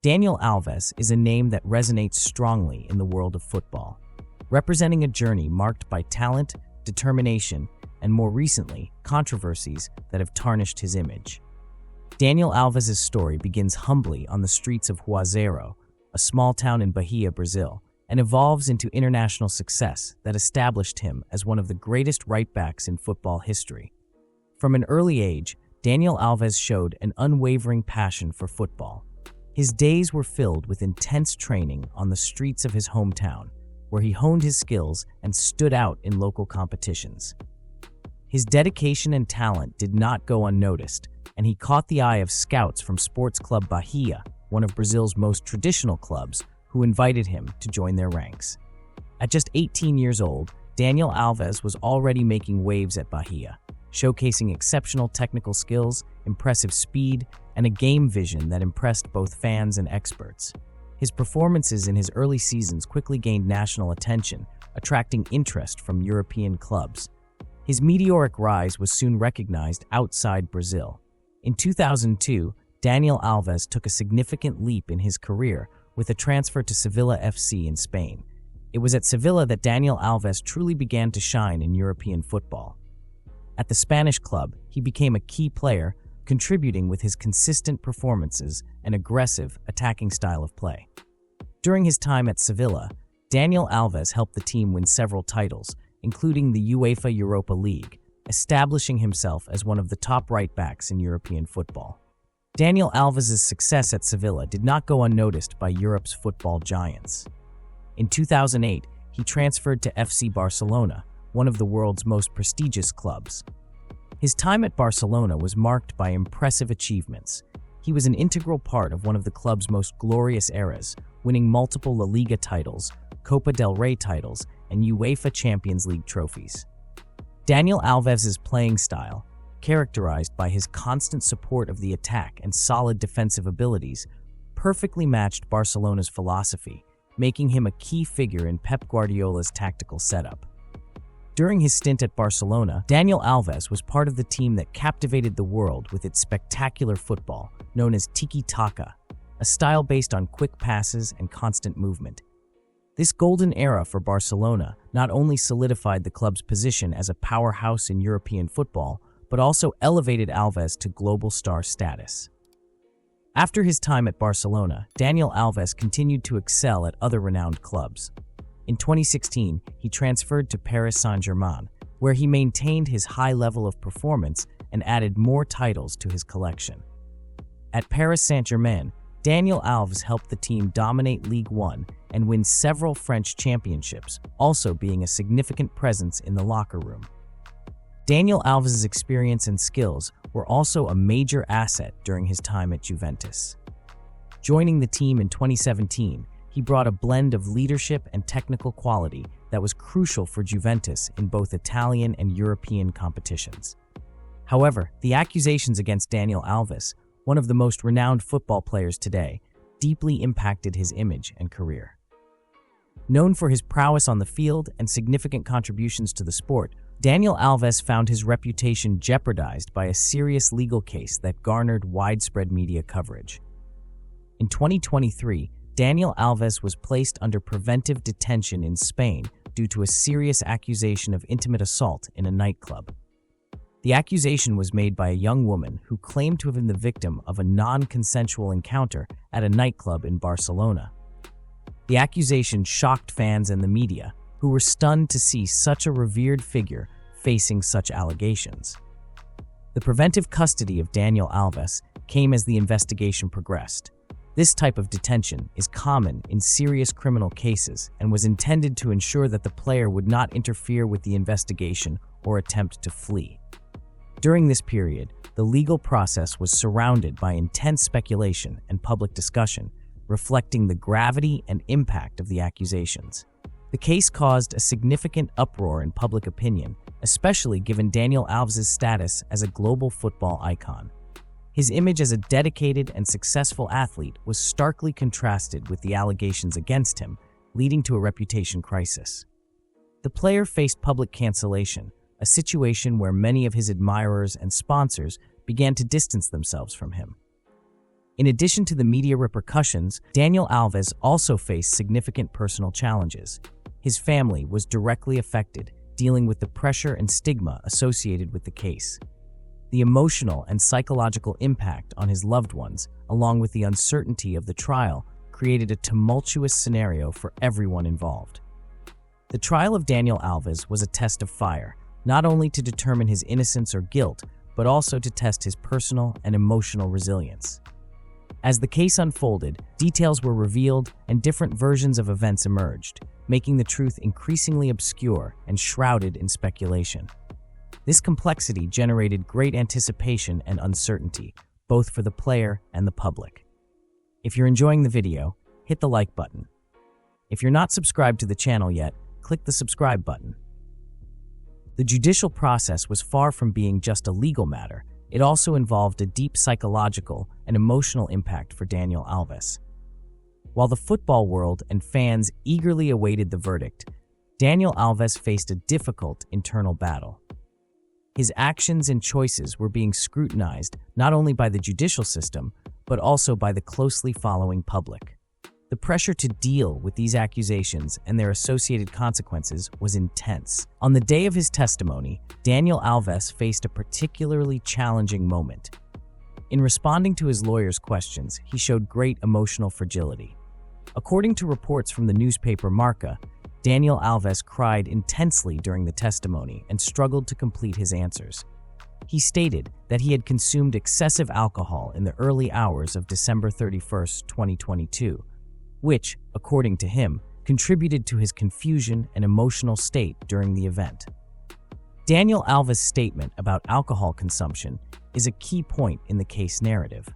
Daniel Alves is a name that resonates strongly in the world of football, representing a journey marked by talent, determination, and more recently, controversies that have tarnished his image. Daniel Alves' story begins humbly on the streets of Juazeiro, a small town in Bahia, Brazil, and evolves into international success that established him as one of the greatest right-backs in football history. From an early age, Daniel Alves showed an unwavering passion for football. His days were filled with intense training on the streets of his hometown, where he honed his skills and stood out in local competitions. His dedication and talent did not go unnoticed, and he caught the eye of scouts from Sports Club Bahia, one of Brazil's most traditional clubs, who invited him to join their ranks. At just 18 years old, Daniel Alves was already making waves at Bahia, showcasing exceptional technical skills, impressive speed, and a game vision that impressed both fans and experts. His performances in his early seasons quickly gained national attention, attracting interest from European clubs. His meteoric rise was soon recognized outside Brazil. In 2002, Daniel Alves took a significant leap in his career with a transfer to Sevilla FC in Spain. It was at Sevilla that Daniel Alves truly began to shine in European football. At the Spanish club, he became a key player, contributing with his consistent performances and aggressive, attacking style of play. During his time at Sevilla, Daniel Alves helped the team win several titles, including the UEFA Europa League, establishing himself as one of the top right-backs in European football. Daniel Alves' success at Sevilla did not go unnoticed by Europe's football giants. In 2008, he transferred to FC Barcelona, one of the world's most prestigious clubs. His time at Barcelona was marked by impressive achievements. He was an integral part of one of the club's most glorious eras, winning multiple La Liga titles, Copa del Rey titles, and UEFA Champions League trophies. Daniel Alves' playing style, characterized by his constant support of the attack and solid defensive abilities, perfectly matched Barcelona's philosophy, making him a key figure in Pep Guardiola's tactical setup. During his stint at Barcelona, Daniel Alves was part of the team that captivated the world with its spectacular football, known as tiki-taka, a style based on quick passes and constant movement. This golden era for Barcelona not only solidified the club's position as a powerhouse in European football, but also elevated Alves to global star status. After his time at Barcelona, Daniel Alves continued to excel at other renowned clubs. In 2016, he transferred to Paris Saint-Germain, where he maintained his high level of performance and added more titles to his collection. At Paris Saint-Germain, Daniel Alves helped the team dominate Ligue 1 and win several French championships, also being a significant presence in the locker room. Daniel Alves' experience and skills were also a major asset during his time at Juventus. Joining the team in 2017, he brought a blend of leadership and technical quality that was crucial for Juventus in both Italian and European competitions. However, the accusations against Daniel Alves, one of the most renowned football players today, deeply impacted his image and career. Known for his prowess on the field and significant contributions to the sport, Daniel Alves found his reputation jeopardized by a serious legal case that garnered widespread media coverage. In 2023, Daniel Alves was placed under preventive detention in Spain due to a serious accusation of intimate assault in a nightclub. The accusation was made by a young woman who claimed to have been the victim of a non-consensual encounter at a nightclub in Barcelona. The accusation shocked fans and the media, who were stunned to see such a revered figure facing such allegations. The preventive custody of Daniel Alves came as the investigation progressed. This type of detention is common in serious criminal cases and was intended to ensure that the player would not interfere with the investigation or attempt to flee. During this period, the legal process was surrounded by intense speculation and public discussion, reflecting the gravity and impact of the accusations. The case caused a significant uproar in public opinion, especially given Daniel Alves' status as a global football icon. His image as a dedicated and successful athlete was starkly contrasted with the allegations against him, leading to a reputation crisis. The player faced public cancellation, a situation where many of his admirers and sponsors began to distance themselves from him. In addition to the media repercussions, Daniel Alves also faced significant personal challenges. His family was directly affected, dealing with the pressure and stigma associated with the case. The emotional and psychological impact on his loved ones, along with the uncertainty of the trial, created a tumultuous scenario for everyone involved. The trial of Daniel Alves was a test of fire, not only to determine his innocence or guilt, but also to test his personal and emotional resilience. As the case unfolded, details were revealed and different versions of events emerged, making the truth increasingly obscure and shrouded in speculation. This complexity generated great anticipation and uncertainty, both for the player and the public. If you're enjoying the video, hit the like button. If you're not subscribed to the channel yet, click the subscribe button. The judicial process was far from being just a legal matter. It also involved a deep psychological and emotional impact for Daniel Alves. While the football world and fans eagerly awaited the verdict, Daniel Alves faced a difficult internal battle. His actions and choices were being scrutinized not only by the judicial system, but also by the closely following public. The pressure to deal with these accusations and their associated consequences was intense. On the day of his testimony, Daniel Alves faced a particularly challenging moment. In responding to his lawyer's questions, he showed great emotional fragility. According to reports from the newspaper Marca, Daniel Alves cried intensely during the testimony and struggled to complete his answers. He stated that he had consumed excessive alcohol in the early hours of December 31, 2022, which, according to him, contributed to his confusion and emotional state during the event. Daniel Alves' statement about alcohol consumption is a key point in the case narrative.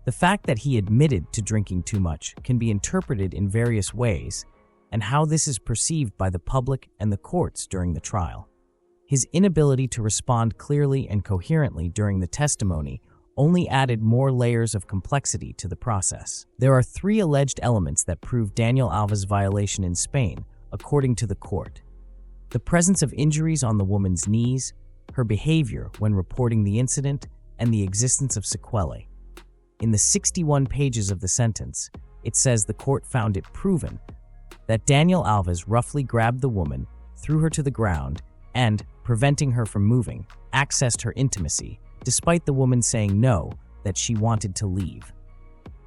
The fact that he admitted to drinking too much can be interpreted in various ways, and how this is perceived by the public and the courts during the trial. His inability to respond clearly and coherently during the testimony only added more layers of complexity to the process. There are 3 alleged elements that prove Daniel Alves' violation in Spain, according to the court: the presence of injuries on the woman's knees, her behavior when reporting the incident, and the existence of sequelae. In the 61 pages of the sentence, it says the court found it proven that Daniel Alves roughly grabbed the woman, threw her to the ground, and, preventing her from moving, accessed her intimacy, despite the woman saying no, that she wanted to leave.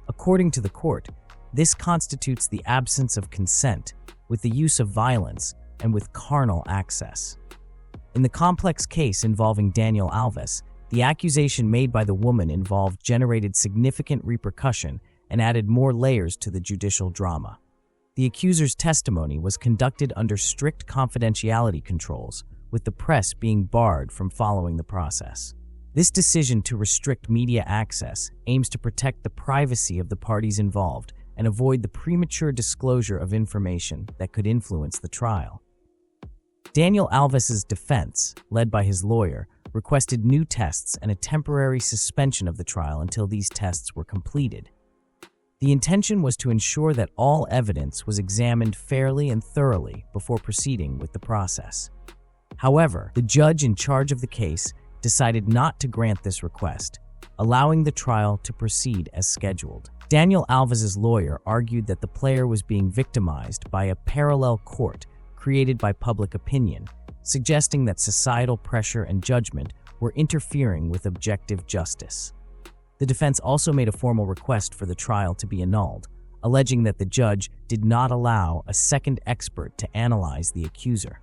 According to the court, this constitutes the absence of consent, with the use of violence, and with carnal access. In the complex case involving Daniel Alves, the accusation made by the woman involved generated significant repercussion and added more layers to the judicial drama. The accuser's testimony was conducted under strict confidentiality controls, with the press being barred from following the process. This decision to restrict media access aims to protect the privacy of the parties involved and avoid the premature disclosure of information that could influence the trial. Daniel Alves' defense, led by his lawyer, requested new tests and a temporary suspension of the trial until these tests were completed. The intention was to ensure that all evidence was examined fairly and thoroughly before proceeding with the process. However, the judge in charge of the case decided not to grant this request, allowing the trial to proceed as scheduled. Daniel Alves' lawyer argued that the player was being victimized by a parallel court created by public opinion, suggesting that societal pressure and judgment were interfering with objective justice. The defense also made a formal request for the trial to be annulled, alleging that the judge did not allow a second expert to analyze the accuser.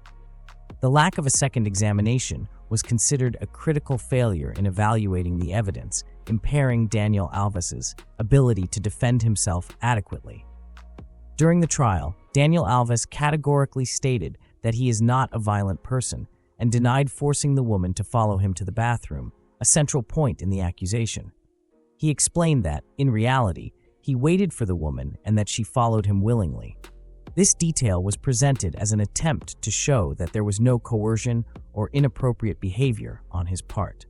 The lack of a second examination was considered a critical failure in evaluating the evidence, impairing Daniel Alves' ability to defend himself adequately. During the trial, Daniel Alves categorically stated that he is not a violent person and denied forcing the woman to follow him to the bathroom, a central point in the accusation. He explained that, in reality, he waited for the woman and that she followed him willingly. This detail was presented as an attempt to show that there was no coercion or inappropriate behavior on his part.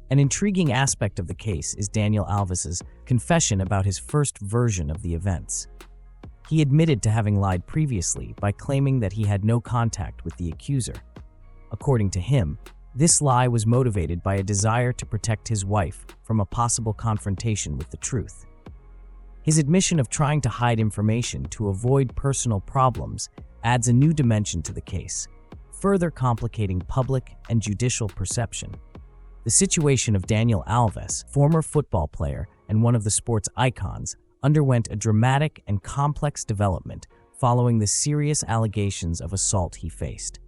An intriguing aspect of the case is Daniel Alves' confession about his first version of the events. He admitted to having lied previously by claiming that he had no contact with the accuser. According to him, This lie was motivated by a desire to protect his wife from a possible confrontation with the truth. His admission of trying to hide information to avoid personal problems adds a new dimension to the case, further complicating public and judicial perception. The situation of Daniel Alves, former football player and one of the sport's icons, underwent a dramatic and complex development following the serious allegations of assault he faced.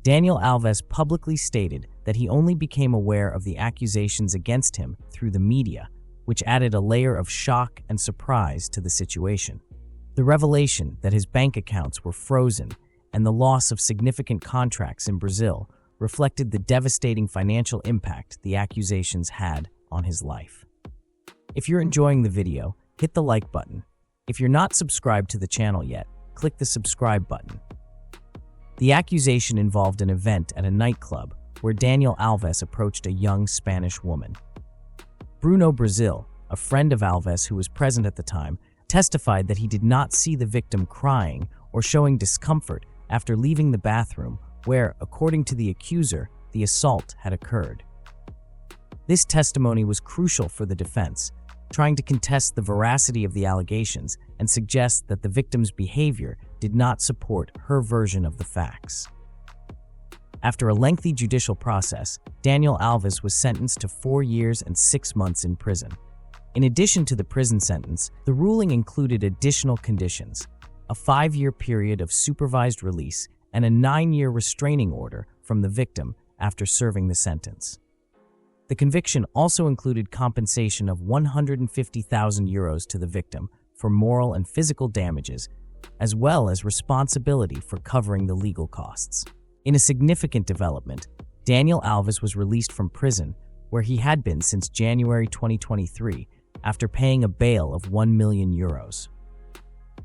Daniel Alves publicly stated that he only became aware of the accusations against him through the media, which added a layer of shock and surprise to the situation. The revelation that his bank accounts were frozen and the loss of significant contracts in Brazil reflected the devastating financial impact the accusations had on his life. If you're enjoying the video, hit the like button. If you're not subscribed to the channel yet, click the subscribe button. The accusation involved an event at a nightclub where Daniel Alves approached a young Spanish woman. Bruno Brazil, a friend of Alves who was present at the time, testified that he did not see the victim crying or showing discomfort after leaving the bathroom where, according to the accuser, the assault had occurred. This testimony was crucial for the defense, trying to contest the veracity of the allegations and suggest that the victim's behavior did not support her version of the facts. After a lengthy judicial process, Daniel Alves was sentenced to 4 years and 6 months in prison. In addition to the prison sentence, the ruling included additional conditions: a 5-year period of supervised release and a 9-year restraining order from the victim after serving the sentence. The conviction also included compensation of 150,000 euros to the victim for moral and physical damages, as well as responsibility for covering the legal costs. In a significant development, Daniel Alves was released from prison, where he had been since January 2023, after paying a bail of 1 million euros.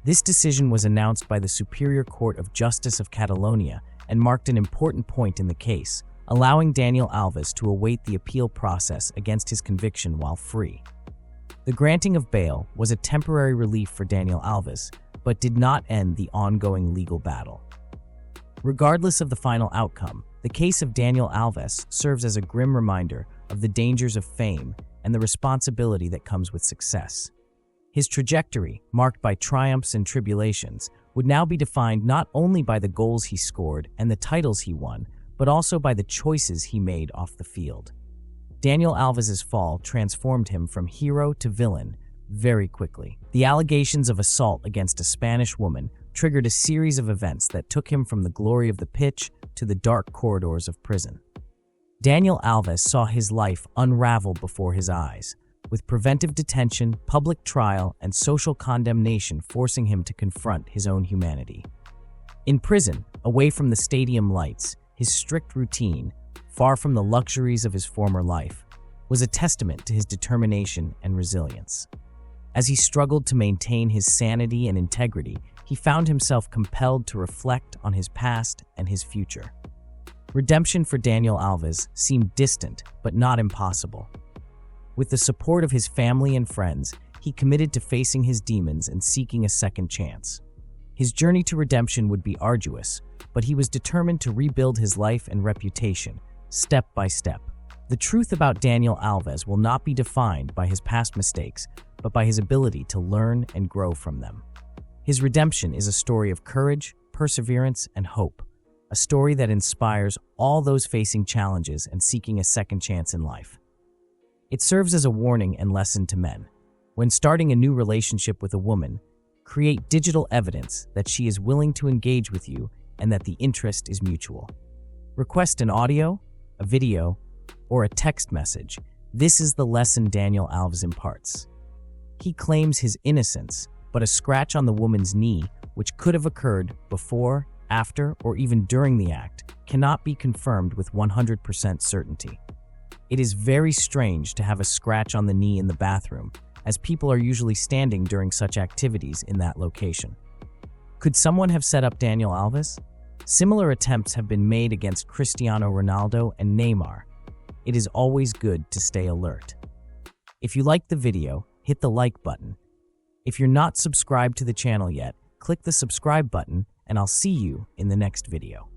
This decision was announced by the Superior Court of Justice of Catalonia and marked an important point in the case, allowing Daniel Alves to await the appeal process against his conviction while free. The granting of bail was a temporary relief for Daniel Alves, but did not end the ongoing legal battle. Regardless of the final outcome, the case of Daniel Alves serves as a grim reminder of the dangers of fame and the responsibility that comes with success. His trajectory, marked by triumphs and tribulations, would now be defined not only by the goals he scored and the titles he won, but also by the choices he made off the field. Daniel Alves' fall transformed him from hero to villain very quickly. The allegations of assault against a Spanish woman triggered a series of events that took him from the glory of the pitch to the dark corridors of prison. Daniel Alves saw his life unravel before his eyes, with preventive detention, public trial, and social condemnation forcing him to confront his own humanity. In prison, away from the stadium lights, his strict routine, far from the luxuries of his former life, was a testament to his determination and resilience. As he struggled to maintain his sanity and integrity, he found himself compelled to reflect on his past and his future. Redemption for Daniel Alves seemed distant, but not impossible. With the support of his family and friends, he committed to facing his demons and seeking a second chance. His journey to redemption would be arduous, but he was determined to rebuild his life and reputation, step by step. The truth about Daniel Alves will not be defined by his past mistakes, but by his ability to learn and grow from them. His redemption is a story of courage, perseverance, and hope, a story that inspires all those facing challenges and seeking a second chance in life. It serves as a warning and lesson to men. When starting a new relationship with a woman, create digital evidence that she is willing to engage with you and that the interest is mutual. Request an audio, a video, or a text message. This is the lesson Daniel Alves imparts. He claims his innocence, but a scratch on the woman's knee, which could have occurred before, after, or even during the act, cannot be confirmed with 100% certainty. It is very strange to have a scratch on the knee in the bathroom, as people are usually standing during such activities in that location. Could someone have set up Daniel Alves? Similar attempts have been made against Cristiano Ronaldo and Neymar. It is always good to stay alert. If you liked the video, hit the like button. If you're not subscribed to the channel yet, click the subscribe button, and I'll see you in the next video.